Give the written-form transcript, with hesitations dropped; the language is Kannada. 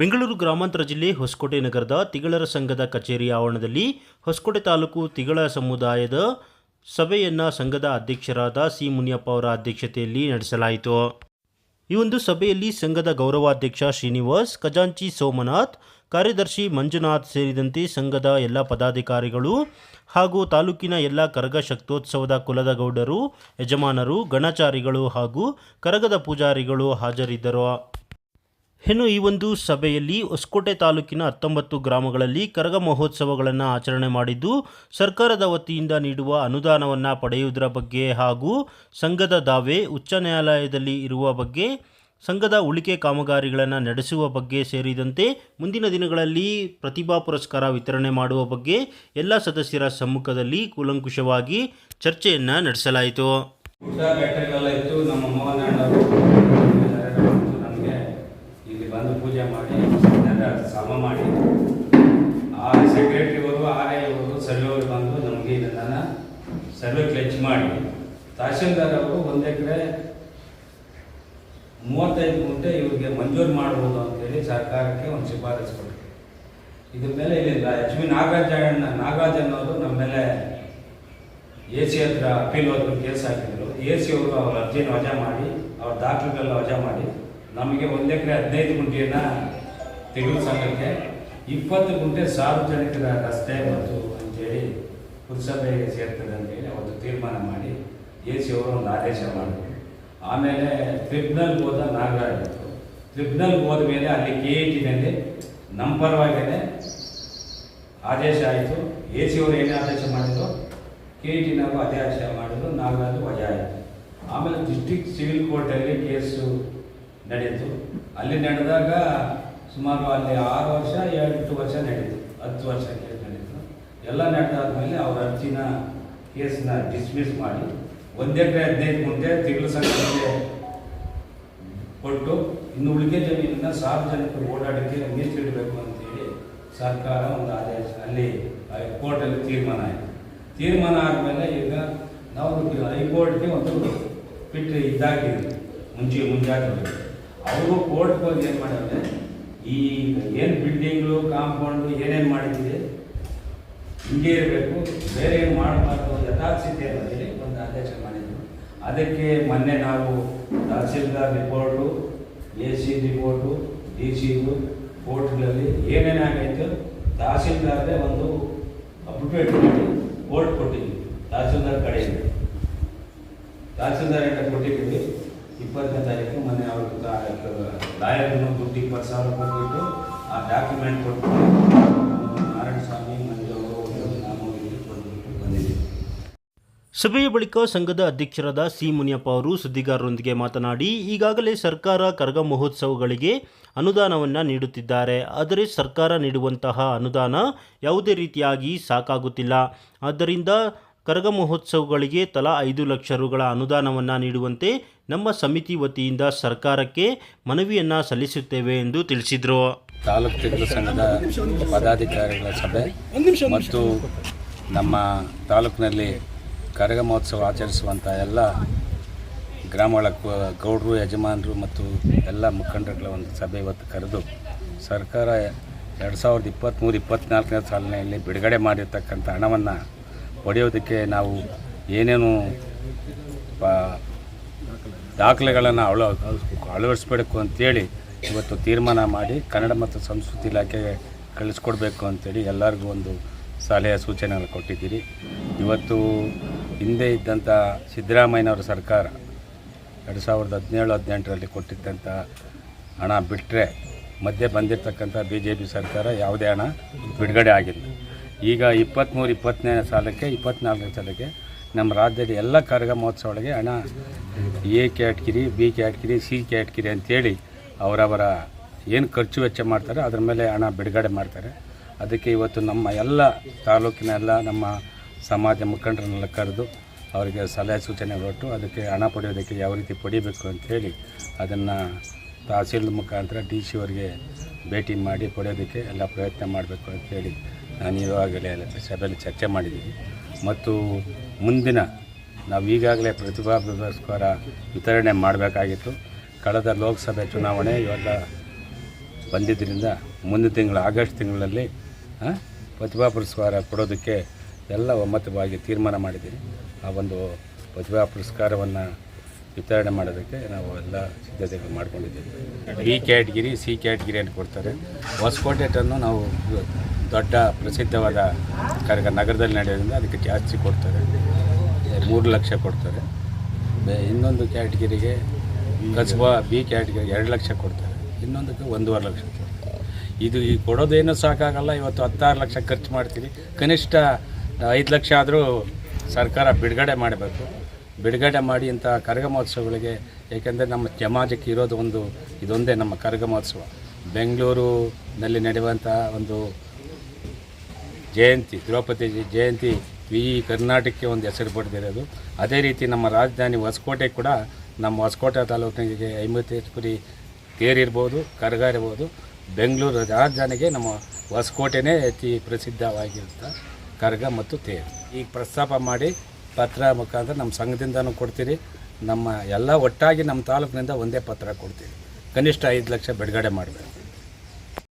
ಬೆಂಗಳೂರು ಗ್ರಾಮಾಂತರ ಜಿಲ್ಲೆ ಹೊಸಕೋಟೆ ನಗರದ ತಿಗಳರ ಸಂಘದ ಕಚೇರಿ ಆವರಣದಲ್ಲಿ ಹೊಸಕೋಟೆ ತಾಲೂಕು ತಿಗಳ ಸಮುದಾಯದ ಸಭೆಯನ್ನು ಸಂಘದ ಅಧ್ಯಕ್ಷರಾದ ಸಿ ಮುನಿಯಪ್ಪ ಅವರ ಅಧ್ಯಕ್ಷತೆಯಲ್ಲಿ ನಡೆಸಲಾಯಿತು. ಈ ಒಂದು ಸಭೆಯಲ್ಲಿ ಸಂಘದ ಗೌರವಾಧ್ಯಕ್ಷ ಶ್ರೀನಿವಾಸ್, ಖಜಾಂಚಿ ಸೋಮನಾಥ್, ಕಾರ್ಯದರ್ಶಿ ಮಂಜುನಾಥ್ ಸೇರಿದಂತೆ ಸಂಘದ ಎಲ್ಲ ಪದಾಧಿಕಾರಿಗಳು ಹಾಗೂ ತಾಲೂಕಿನ ಎಲ್ಲ ಕರಗ ಶಕ್ತೋತ್ಸವದ ಕುಲದ ಗೌಡರು, ಯಜಮಾನರು, ಗಣಚಾರಿಗಳು ಹಾಗೂ ಕರಗದ ಪೂಜಾರಿಗಳು ಹಾಜರಿದ್ದರು. ಇನ್ನು ಈ ಒಂದು ಸಭೆಯಲ್ಲಿ ಹೊಸಕೋಟೆ ತಾಲೂಕಿನ 19 ಗ್ರಾಮಗಳಲ್ಲಿ ಕರಗ ಮಹೋತ್ಸವಗಳನ್ನು ಆಚರಣೆ ಮಾಡಿದ್ದು, ಸರ್ಕಾರದ ವತಿಯಿಂದ ನೀಡುವ ಅನುದಾನವನ್ನು ಪಡೆಯುವುದರ ಬಗ್ಗೆ ಹಾಗೂ ಸಂಘದ ದಾವೆ ಉಚ್ಚ ನ್ಯಾಯಾಲಯದಲ್ಲಿ ಇರುವ ಬಗ್ಗೆ, ಸಂಘದ ಉಳಿಕೆ ಕಾಮಗಾರಿಗಳನ್ನು ನಡೆಸುವ ಬಗ್ಗೆ ಸೇರಿದಂತೆ ಮುಂದಿನ ದಿನಗಳಲ್ಲಿ ಪ್ರತಿಭಾ ಪುರಸ್ಕಾರ ವಿತರಣೆ ಮಾಡುವ ಬಗ್ಗೆ ಎಲ್ಲ ಸದಸ್ಯರ ಸಮ್ಮುಖದಲ್ಲಿ ಕೂಲಂಕುಷವಾಗಿ ಚರ್ಚೆಯನ್ನು ನಡೆಸಲಾಯಿತು. ಬಂದು ಪೂಜೆ ಮಾಡಿ ಸಮ ಮಾಡಿ ಆ ಸೆಕ್ರೆಟರಿಯವರು ಆರ್ಐವರು ಸರ್ವೆಯವರು ಬಂದು ನಮಗೆ ಇದನ್ನು ಸರ್ವೆ ಕ್ಲೆಚ್ ಮಾಡಿ ತಹಶೀಲ್ದಾರ್ ಅವರು 1 ಎಕರೆ 35 ಗುಂಟೆ ಇವ್ರಿಗೆ ಮಂಜೂರು ಮಾಡ್ಬೋದು ಅಂತೇಳಿ ಸರ್ಕಾರಕ್ಕೆ ಒಂದು ಶಿಫಾರಸು ಕೊಟ್ಟರು. ಇದ್ರ ಮೇಲೆ ಇಲ್ಲಿಂದ HV ನಾಗರಾಜನ್ ಅವರು ನಮ್ಮ ಮೇಲೆ AC ಹತ್ರ ಅಪೀಲ್ ಹೋದ್ರು ಕೇಸ್ ಹಾಕಿದ್ರು. AC ಅವರು ಅವ್ರ ಅರ್ಜಿನ ವಜಾ ಮಾಡಿ ಅವ್ರ ದಾಖಲೆಲ್ಲ ವಜಾ ಮಾಡಿ ನಮಗೆ 1 ಎಕರೆ 15 ಗುಂಟೆಯನ್ನು ತಿಗಳು ಸಂಘಕ್ಕೆ 20 ಗುಂಟೆ ಸಾರ್ವಜನಿಕರ ರಸ್ತೆ ಮತ್ತು ಅಂತೇಳಿ ಪುರಸಭೆಗೆ ಸೇರ್ತದೆ ಅಂತೇಳಿ ಅವತ್ತು ತೀರ್ಮಾನ ಮಾಡಿ AC ಅವರು ಒಂದು ಆದೇಶ ಮಾಡಿದ್ರು. ಆಮೇಲೆ ಟ್ರಿಬ್ಯುನಲ್ಗೆ ಹೋದ ನಾಗರಾಜ್ ಟ್ರಿಬ್ಯುನಲ್ಗೆ ಹೋದ ಮೇಲೆ ಅಲ್ಲಿ KETನಲ್ಲಿ ನಮ್ಮ ಪರವಾಗಿಯೇ ಆದೇಶ ಆಯಿತು. AC ಅವರು ಏನೇ ಆದೇಶ ಮಾಡಿದ್ರು KETನಾಗೂ ಆದೇಶ ಮಾಡಿದ್ರು, ನಾಗರಾಜ್ ವಜಾ ಆಯಿತು. ಆಮೇಲೆ ಡಿಸ್ಟ್ರಿಕ್ಟ್ ಸಿವಿಲ್ ಕೋರ್ಟಲ್ಲಿ ಕೇಸು ನಡೀತು. ಅಲ್ಲಿ ನಡೆದಾಗ ಸುಮಾರು ಅಲ್ಲಿ 6 ವರ್ಷ 8 ವರ್ಷ ನಡೀತು, 10 ವರ್ಷ ಕೇಸ್ ನಡೀತು. ಎಲ್ಲ ನಡೆದಾದ್ಮೇಲೆ ಅವ್ರ ಅರ್ಜಿನ ಕೇಸನ್ನ ಡಿಸ್ಮಿಸ್ ಮಾಡಿ 1 ಎಕರೆ 15 ಗುಂಟೆ ತಿಗಳು ಸಂಘಕ್ಕೆ ಕೊಟ್ಟು ಇನ್ನು ಉಳಿಕೆ ಜಮೀನನ್ನ ಸಾರ್ವಜನಿಕರು ಓಡಾಡಕ್ಕೆ ಮೀಸಲಿಡಬೇಕು ಅಂತೇಳಿ ಸರ್ಕಾರ ಒಂದು ಆದೇಶ ಅಲ್ಲಿ ಕೋರ್ಟಲ್ಲಿ ತೀರ್ಮಾನ ಆಯಿತು. ತೀರ್ಮಾನ ಆದಮೇಲೆ ಈಗ ನಾವು ಹೈಕೋರ್ಟ್ಗೆ ಒಂದು ಬಿಟ್ಟು ಇದಾಗಿದ್ದೀವಿ ಮುಂಜಾಗ್ರತೆ. ಅವರು ಕೋರ್ಟ್ಗೆ ಹೋಗಿ ಏನು ಮಾಡಿದ್ರೆ ಈ ಏನು ಬಿಲ್ಡಿಂಗ್ಗಳು ಕಾಂಪೌಂಡು ಏನೇನು ಮಾಡಿದ್ದೀವಿ ಹಿಂಗೆ ಇರಬೇಕು, ಬೇರೆ ಏನು ಮಾಡಬಾರ್ದು, ಯಥಾಸ್ಥಿತಿ ಅನ್ನೋದೇಳಿ ಒಂದು ಆದೇಶ ಮಾಡಿದ್ರು. ಅದಕ್ಕೆ ಮೊನ್ನೆ ನಾವು tahsildar report, AC report, DC ಕೋರ್ಟ್ಗಳಲ್ಲಿ ಏನೇನಾಗೈತು ತಹಸೀಲ್ದಾರ್ದೇ ಒಂದು ಅಪ್ಡೇಟ್ ಮಾಡಿ ಕೋರ್ಟ್ ಕೊಟ್ಟಿದ್ವಿ. ತಹಸೀಲ್ದಾರ್ ಕಡೆಯಿಂದ ತಹಸೀಲ್ದಾರಿಂದ ಕೊಟ್ಟಿದ್ದೀವಿ. 20ನೇ ತಾರೀಕು ಮೊನ್ನೆ ಅವ್ರಿಗೆ ಲಾಯರ್ನು ದುಡ್ಡು 20,000 ಕೊಟ್ಬಿಟ್ಟು ಆ ಡಾಕ್ಯುಮೆಂಟ್ ಕೊಟ್ಟು ನಾರಾಯಣ ಸ್ವಾಮಿ ಮಂಜು ನಾವು ಕೊಟ್ಬಿಟ್ಟು ಬಂದಿದ್ದೀವಿ. ಸಭೆಯ ಬಳಿಕ ಸಂಘದ ಅಧ್ಯಕ್ಷರಾದ ಸಿ ಮುನಿಯಪ್ಪ ಅವರು ಸುದ್ದಿಗಾರರೊಂದಿಗೆ ಮಾತನಾಡಿ, ಈಗಾಗಲೇ ಸರ್ಕಾರ ಕರಗ ಮಹೋತ್ಸವಗಳಿಗೆ ಅನುದಾನವನ್ನು ನೀಡುತ್ತಿದ್ದಾರೆ. ಆದರೆ ಸರ್ಕಾರ ನೀಡುವಂತಹ ಅನುದಾನ ಯಾವುದೇ ರೀತಿಯಾಗಿ ಸಾಕಾಗುತ್ತಿಲ್ಲ. ಆದ್ದರಿಂದ ಕರಗ ಮಹೋತ್ಸವಗಳಿಗೆ ತಲಾ 5 ಲಕ್ಷ ರುಗಳ ಅನುದಾನವನ್ನು ನೀಡುವಂತೆ ನಮ್ಮ ಸಮಿತಿ ವತಿಯಿಂದ ಸರ್ಕಾರಕ್ಕೆ ಮನವಿಯನ್ನು ಸಲ್ಲಿಸುತ್ತೇವೆ ಎಂದು ತಿಳಿಸಿದರು. ತಾಲೂಕು ತಿಗಳು ಸಂಘದ ಪದಾಧಿಕಾರಿಗಳ ಸಭೆ ಮತ್ತು ನಮ್ಮ ತಾಲೂಕಿನಲ್ಲಿ ಕರಗ ಮಹೋತ್ಸವ ಆಚರಿಸುವಂಥ ಎಲ್ಲ ಗ್ರಾಮಗಳ ಗೌಡರು, ಯಜಮಾನರು ಮತ್ತು ಎಲ್ಲ ಮುಖಂಡರುಗಳ ಒಂದು ಸಭೆ ಇವತ್ತು ಕರೆದು ಸರ್ಕಾರ 2023-24ನೇ ಸಾಲಿನಲ್ಲಿ ಬಿಡುಗಡೆ ಮಾಡಿರ್ತಕ್ಕಂಥ ಹಣವನ್ನು ಪಡೆಯೋದಕ್ಕೆ ನಾವು ಏನೇನು ದಾಖಲೆಗಳನ್ನು ಅಳವಡಿಸ್ಬೇಕು ಅಂತೇಳಿ ಇವತ್ತು ತೀರ್ಮಾನ ಮಾಡಿ ಕನ್ನಡ ಮತ್ತು ಸಂಸ್ಕೃತಿ ಇಲಾಖೆಗೆ ಕಳಿಸ್ಕೊಡ್ಬೇಕು ಅಂತೇಳಿ ಎಲ್ಲರಿಗೂ ಒಂದು ಸಲಹೆ ಸೂಚನೆಯನ್ನು ಕೊಟ್ಟಿದ್ದೀರಿ. ಇವತ್ತು ಹಿಂದೆ ಇದ್ದಂಥ ಸಿದ್ದರಾಮಯ್ಯನವರ ಸರ್ಕಾರ 2017-18ರಲ್ಲಿ ಕೊಟ್ಟಿದ್ದಂಥ ಹಣ ಬಿಟ್ಟರೆ ಮಧ್ಯೆ ಬಂದಿರತಕ್ಕಂಥ BJP ಸರ್ಕಾರ ಯಾವುದೇ ಹಣ ಬಿಡುಗಡೆ ಆಗಿಲ್ಲ. ಈಗ 23-24ನೇ ಸಾಲಕ್ಕೆ 24ನೇ ಸಾಲಕ್ಕೆ ನಮ್ಮ ರಾಜ್ಯದ ಎಲ್ಲ ಕರಗ ಮಹೋತ್ಸವಗಳಿಗೆ ಹಣ A category, B category, C category ಅಂತೇಳಿ ಅವರವರ ಏನು ಖರ್ಚು ವೆಚ್ಚ ಮಾಡ್ತಾರೆ ಅದ್ರ ಮೇಲೆ ಹಣ ಬಿಡುಗಡೆ ಮಾಡ್ತಾರೆ. ಅದಕ್ಕೆ ಇವತ್ತು ನಮ್ಮ ಎಲ್ಲ ತಾಲೂಕಿನ ಎಲ್ಲ ನಮ್ಮ ಸಮಾಜ ಮುಖಂಡರನ್ನೆಲ್ಲ ಕರೆದು ಅವರಿಗೆ ಸಲಹೆ ಸೂಚನೆ ಕೊಟ್ಟು ಅದಕ್ಕೆ ಹಣ ಪಡೆಯೋದಕ್ಕೆ ಯಾವ ರೀತಿ ಪಡಿಬೇಕು ಅಂಥೇಳಿ ಅದನ್ನು ತಹಸೀಲ್ ಮುಖಾಂತರ DC ಅವರಿಗೆ ಭೇಟಿ ಮಾಡಿ ಪಡೆಯೋದಕ್ಕೆ ಎಲ್ಲ ಪ್ರಯತ್ನ ಮಾಡಬೇಕು ಅಂಥೇಳಿ ನಾನು ಇವಾಗಲೇ ಸಭೆಯಲ್ಲಿ ಚರ್ಚೆ ಮಾಡಿದ್ದೀವಿ. ಮತ್ತು ಮುಂದಿನ ನಾವು ಈಗಾಗಲೇ ಪ್ರತಿಭಾ ಪುರಸ್ಕಾರ ವಿತರಣೆ ಮಾಡಬೇಕಾಗಿತ್ತು. ಕಳೆದ ಲೋಕಸಭೆ ಚುನಾವಣೆ ಇವೆಲ್ಲ ಬಂದಿದ್ದರಿಂದ ಮುಂದಿನ ತಿಂಗಳು ಆಗಸ್ಟ್ ತಿಂಗಳಲ್ಲಿ ಪ್ರತಿಭಾ ಪುರಸ್ಕಾರ ಕೊಡೋದಕ್ಕೆ ಎಲ್ಲ ಒಮ್ಮತವಾಗಿ ತೀರ್ಮಾನ ಮಾಡಿದ್ದೀನಿ. ಆ ಒಂದು ಪ್ರತಿಭಾ ಪುರಸ್ಕಾರವನ್ನು ವಿತರಣೆ ಮಾಡೋದಕ್ಕೆ ನಾವು ಎಲ್ಲ ಸಿದ್ಧತೆಗಳು ಮಾಡ್ಕೊಂಡಿದ್ದೀವಿ. ಬಿ ಕ್ಯಾಟಗಿರಿ, ಸಿ ಕ್ಯಾಟಗಿರಿ ಅಂತ ಕೊಡ್ತಾರೆ. ಹೊಸಕೋಟೆ ಟನ್ನು ನಾವು ದೊಡ್ಡ ಪ್ರಸಿದ್ಧವಾದ ನಗರದಲ್ಲಿ ನಡೆಯೋದ್ರಿಂದ ಅದಕ್ಕೆ ಜಾಸ್ತಿ ಕೊಡ್ತಾರೆ, 3 ಲಕ್ಷ ಕೊಡ್ತಾರೆ. ಇನ್ನೊಂದು ಕ್ಯಾಟಗಿರಿಗೆ ಕಸ್ಬಾ ಬಿ ಕ್ಯಾಟಗಿರಿ 2 ಲಕ್ಷ ಕೊಡ್ತಾರೆ, ಇನ್ನೊಂದಕ್ಕೆ 1.5 ಲಕ್ಷ ಕೊಡ್ತಾರೆ. ಇದು ಈ ಕೊಡೋದೇನೂ ಸಾಕಾಗಲ್ಲ. ಇವತ್ತು 16 ಲಕ್ಷ ಖರ್ಚು ಮಾಡ್ತೀವಿ, ಕನಿಷ್ಠ 5 ಲಕ್ಷ ಆದರೂ ಸರ್ಕಾರ ಬಿಡುಗಡೆ ಮಾಡಬೇಕು. ಬಿಡುಗಡೆ ಮಾಡಿ ಇಂಥ ಕರಗ ಮಹೋತ್ಸವಗಳಿಗೆ, ಏಕೆಂದರೆ ನಮ್ಮ ಸಮಾಜಕ್ಕೆ ಇರೋದು ಇದೊಂದೇ ನಮ್ಮ ಕರಗ ಮಹೋತ್ಸವ. ಬೆಂಗಳೂರಿನಲ್ಲಿ ನಡೆಯುವಂಥ ಒಂದು ಜಯಂತಿ, ದ್ರೌಪದಿ ಜಯಂತಿ ಈ ಕರ್ನಾಟಕಕ್ಕೆ ಒಂದು ಹೆಸರು ಪಡೆದಿರೋದು. ಅದೇ ರೀತಿ ನಮ್ಮ ರಾಜಧಾನಿ ಹೊಸಕೋಟೆ ಕೂಡ, ನಮ್ಮ ಹೊಸಕೋಟೆ ತಾಲೂಕಿಗೆ 50 ಕುರಿ ತೇರಿರ್ಬೋದು, ಕರಗ ಇರ್ಬೋದು. ಬೆಂಗಳೂರು ರಾಜಧಾನಿಗೆ ನಮ್ಮ ಹೊಸಕೋಟೆನೇ ಅತಿ ಪ್ರಸಿದ್ಧವಾಗಿರುತ್ತೆ ಕರಗ ಮತ್ತು ತೇರು. ಈಗ ಪ್ರಸ್ತಾಪ ಮಾಡಿ ಪತ್ರ ಮುಖಾಂತರ ನಮ್ಮ ಸಂಘದಿಂದನೂ ಕೊಡ್ತೀರಿ, ನಮ್ಮ ಎಲ್ಲ ಒಟ್ಟಾಗಿ ನಮ್ಮ ತಾಲೂಕಿನಿಂದ ಒಂದೇ ಪತ್ರ ಕೊಡ್ತೀವಿ. ಕನಿಷ್ಠ 5 ಲಕ್ಷ ಬಿಡುಗಡೆ ಮಾಡಬೇಕು.